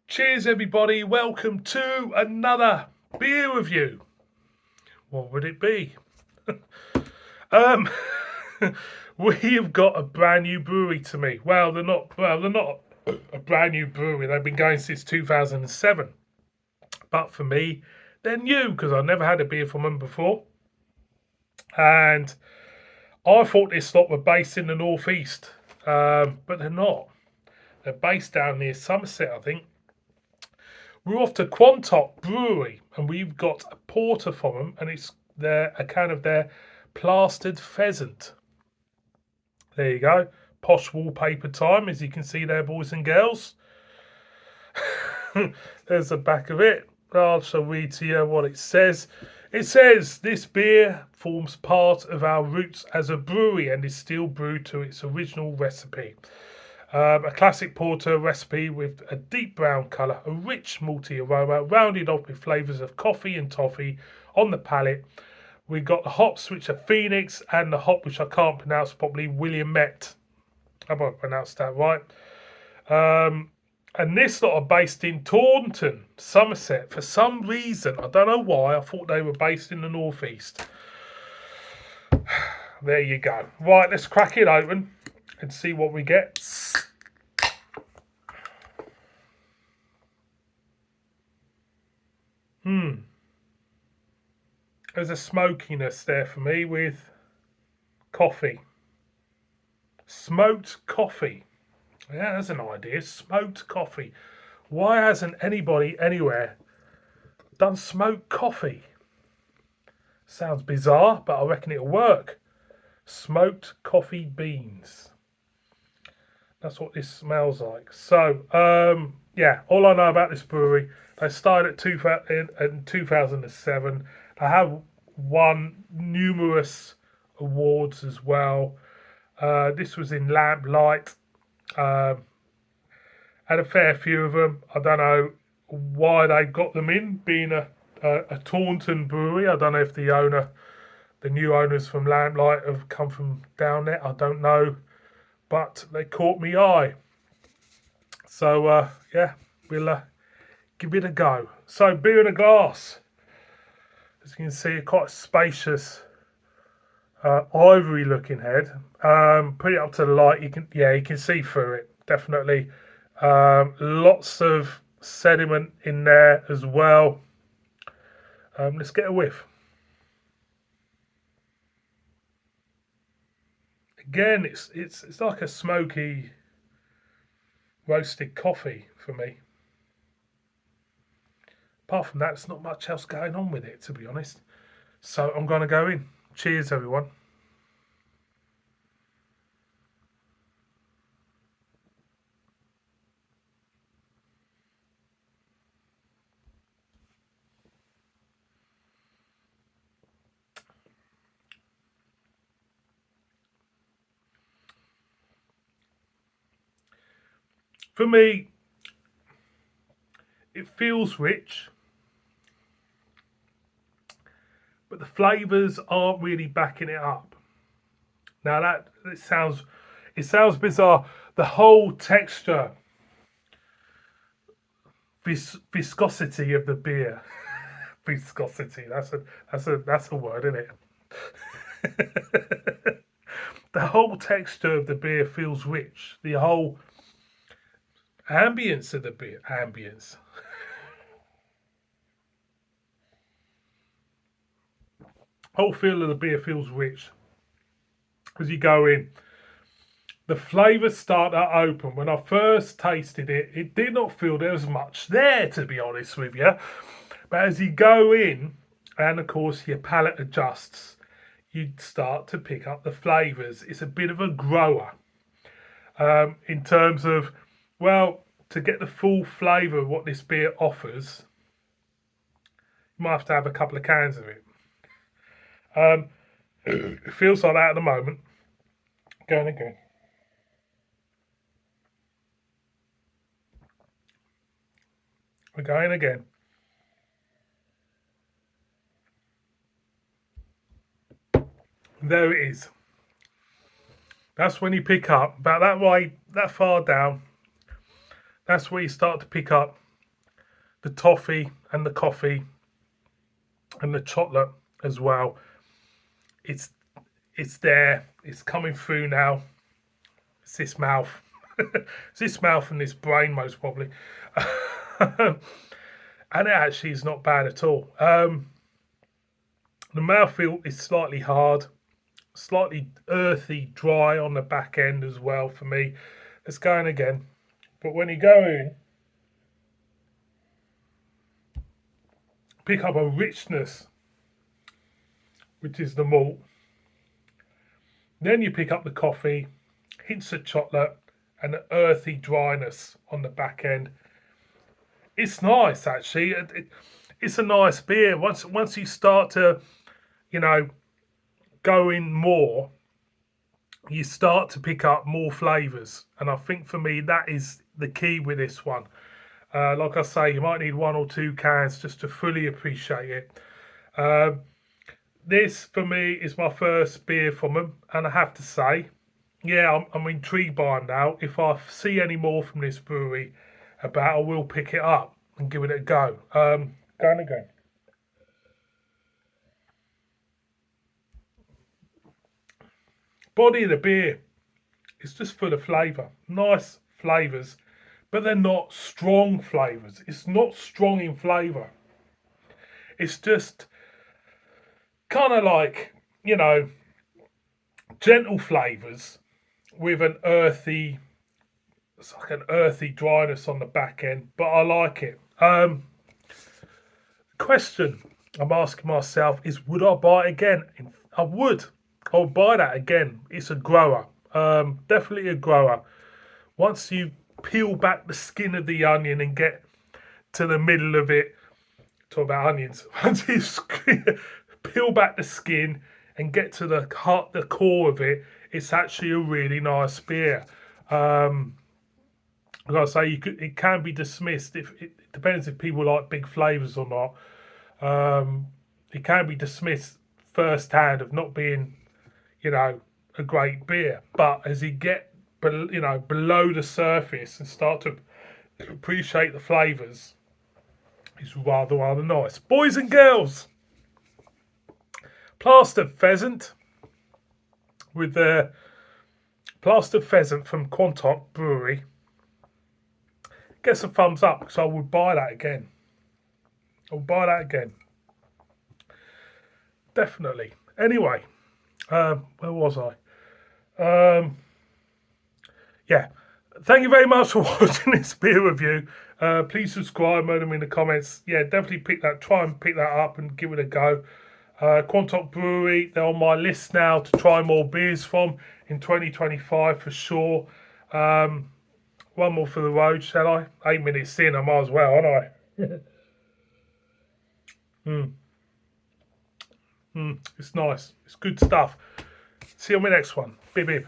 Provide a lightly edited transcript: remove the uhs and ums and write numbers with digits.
Cheers everybody, welcome to another beer review. What would it be? um, we have got a brand new brewery to me. They're not a brand new brewery. They've been going since 2007. But for me, they're new because I never had a beer from them before. And I thought this lot were based in the northeast, but they're not. They're based down near Somerset, I think. We're off to Quantock Brewery, and we've got a porter from them, and it's a can of their Plastered Pheasant. There you go, posh wallpaper time, as you can see there, boys and girls. There's the back of it. I shall read to you what it says. It says, this beer forms part of our roots as a brewery and is still brewed to its original recipe. A classic porter recipe with a deep brown colour, a rich malty aroma, rounded off with flavours of coffee and toffee on the palate. We've got the hops, which are Phoenix, and the hop, which I can't pronounce properly, Williamette. Have I pronounced that right? And this lot are based in Taunton, Somerset. For some reason, I don't know why, I thought they were based in the northeast. There you go. Right, let's crack it open and see what we get. There's a smokiness there for me with coffee. Smoked coffee. Yeah, that's an idea. Smoked coffee. Why hasn't anybody anywhere done smoked coffee? Sounds bizarre, but I reckon it'll work. Smoked coffee beans. That's what this smells like. So, yeah, all I know about this brewery, they started in 2007. They have won numerous awards as well. This was in Lamplight. Had a fair few of them. I don't know why they got them in, being a Taunton brewery. I don't know if the new owners from Lamplight have come from down there. I don't know, but they caught me eye. So yeah, we'll give it a go. So beer in a glass. As you can see, quite spacious, ivory looking head. Put it up to the light. You can see through it, definitely. Lots of sediment in there as well. Let's get a whiff. Again, it's like a smoky roasted coffee for me. Apart from that, there's not much else going on with it, to be honest. So I'm going to go in. Cheers, everyone. For me, it feels rich, but the flavours aren't really backing it up. Now it sounds bizarre. The whole texture, viscosity of the beer, viscosity. That's a word, isn't it? The whole texture of the beer feels rich. The whole ambience of the beer, whole feel of the beer feels rich as you go in. The flavours start to open. When I first tasted it, it did not feel there was much there, to be honest with you. But as you go in, and of course your palate adjusts, you start to pick up the flavours. It's a bit of a grower in terms of, well, to get the full flavour of what this beer offers, you might have to have a couple of cans of it. It feels like that at the moment. Going again. We're going again. There it is. That's when you pick up about that way, that far down. That's where you start to pick up the toffee and the coffee and the chocolate as well. It's there. It's coming through now. It's this mouth. It's this mouth and this brain most probably. And it actually is not bad at all. The mouthfeel is slightly hard, slightly earthy, dry on the back end as well for me. Let's go in again. But when you go in, pick up a richness, which is the malt. Then you pick up the coffee, hints of chocolate, and the earthy dryness on the back end. It's nice, actually. It's a nice beer. Once you start to, you know, go in more, you start to pick up more flavours. And I think for me, that is the key with this one. Like I say, you might need 1 or 2 cans just to fully appreciate it. This, for me, is my first beer from them. And I have to say, yeah, I'm intrigued by them now. If I see any more from this brewery about, I will pick it up and give it a go. Going again. Body of the beer is just full of flavour. Nice flavours, but they're not strong flavours. It's not strong in flavour. It's just kind of like, gentle flavours with an earthy, it's like an earthy dryness on the back end, but I like it. Question I'm asking myself is, would I buy it again? I would. I would buy that again. It's a grower. Definitely a grower. Once you peel back the skin of the onion and get to the middle of it, talk about onions. Once you peel back the skin and get to the heart, the core of it, it's actually a really nice beer. Like I say, it can be dismissed if it depends if people like big flavours or not. It can be dismissed firsthand of not being, a great beer. But as you get, below the surface and start to appreciate the flavours, it's rather nice. Boys and girls, Plastered Pheasant with the Plastered Pheasant from Quantock Brewery. Gets a thumbs up because I would buy that again. I'll buy that again. Definitely. Anyway, where was I? Yeah. Thank you very much for watching this beer review. Please subscribe, leave them in the comments. Yeah, definitely try and pick that up and give it a go. Quantock Brewery, they're on my list now to try more beers from in 2025 for sure. One more for the road, shall I? 8 minutes in, I might as well, aren't I? It's nice. It's good stuff. See you on my next one. Bib bib.